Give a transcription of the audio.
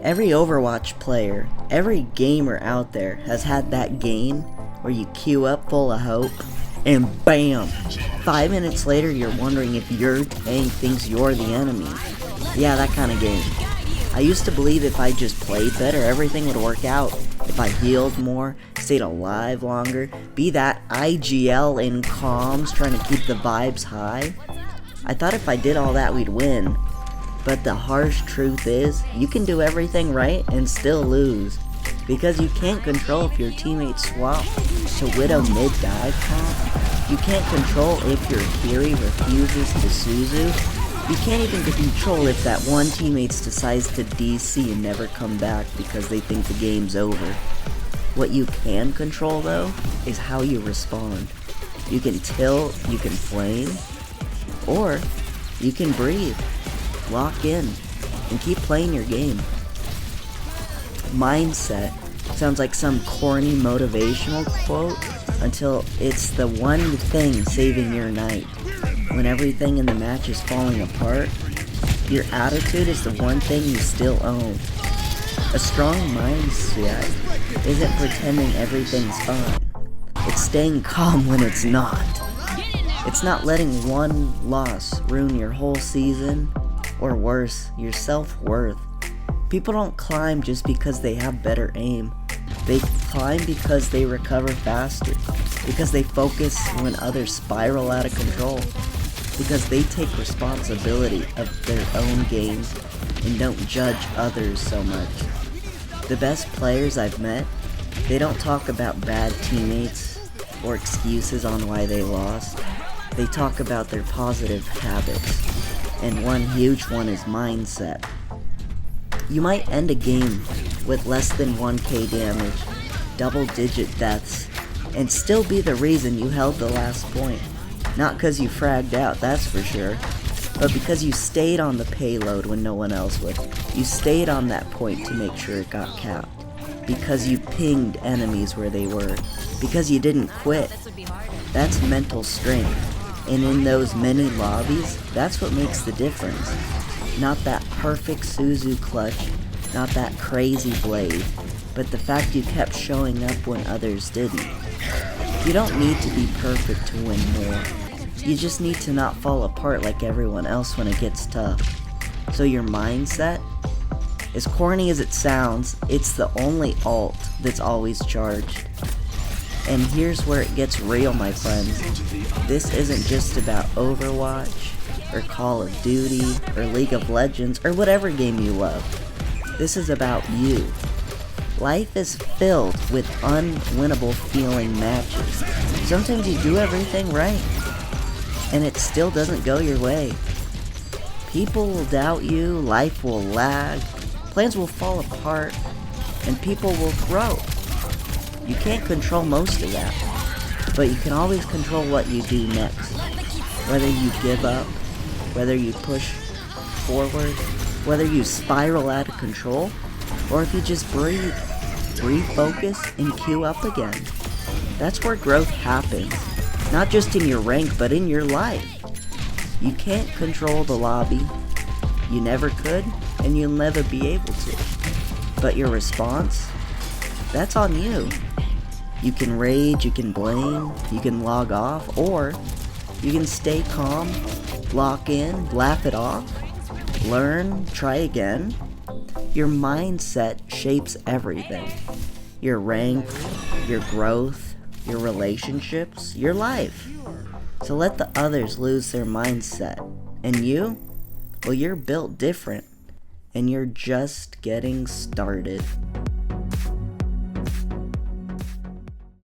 Every Overwatch player, every gamer out there has had that game where you queue up full of hope and BAM! 5 minutes later you're wondering if your tank thinks you're the enemy. Yeah, that kind of game. I used to believe if I just played better, everything would work out. If I healed more, stayed alive longer, be that IGL in comms trying to keep the vibes high. I thought if I did all that we'd win. But the harsh truth is, you can do everything right and still lose. Because you can't control if your teammates swap to Widow mid-dive comp. You can't control if your Kiri refuses to Suzu. You can't even control if that one teammate decides to DC and never come back because they think the game's over. What you can control though, is how you respond. You can tilt, you can flame, or you can breathe. Lock in, and keep playing your game. Mindset sounds like some corny motivational quote until it's the one thing saving your night. When everything in the match is falling apart, your attitude is the one thing you still own. A strong mindset isn't pretending everything's fine. It's staying calm when it's not. It's not letting one loss ruin your whole season, or worse, your self-worth. People don't climb just because they have better aim. They climb because they recover faster, because they focus when others spiral out of control, because they take responsibility of their own game and don't judge others so much. The best players I've met, they don't talk about bad teammates or excuses on why they lost. They talk about their positive habits. And one huge one is mindset. You might end a game with less than 1k damage, double-digit deaths, and still be the reason you held the last point. Not because you fragged out, that's for sure, but because you stayed on the payload when no one else would. You stayed on that point to make sure it got capped. Because you pinged enemies where they were. Because you didn't quit. That's mental strength. And in those many lobbies, that's what makes the difference. Not that perfect Suzu clutch, not that crazy blade, but the fact you kept showing up when others didn't. You don't need to be perfect to win more. You just need to not fall apart like everyone else when it gets tough. So your mindset, as corny as it sounds, it's the only ult that's always charged. And here's where it gets real, my friends. This isn't just about Overwatch, or Call of Duty, or League of Legends, or whatever game you love. This is about you. Life is filled with unwinnable feeling matches. Sometimes you do everything right, and it still doesn't go your way. People will doubt you, life will lag, plans will fall apart, and people will throw. You can't control most of that, but you can always control what you do next. Whether you give up, whether you push forward, whether you spiral out of control, or if you just breathe, refocus, and queue up again. That's where growth happens, not just in your rank, but in your life. You can't control the lobby, you never could, and you'll never be able to. But your response, that's on you. You can rage, you can blame, you can log off, or you can stay calm, lock in, laugh it off, learn, try again. Your mindset shapes everything. Your rank, your growth, your relationships, your life. So let the others lose their mindset. And you? Well, you're built different. And you're just getting started.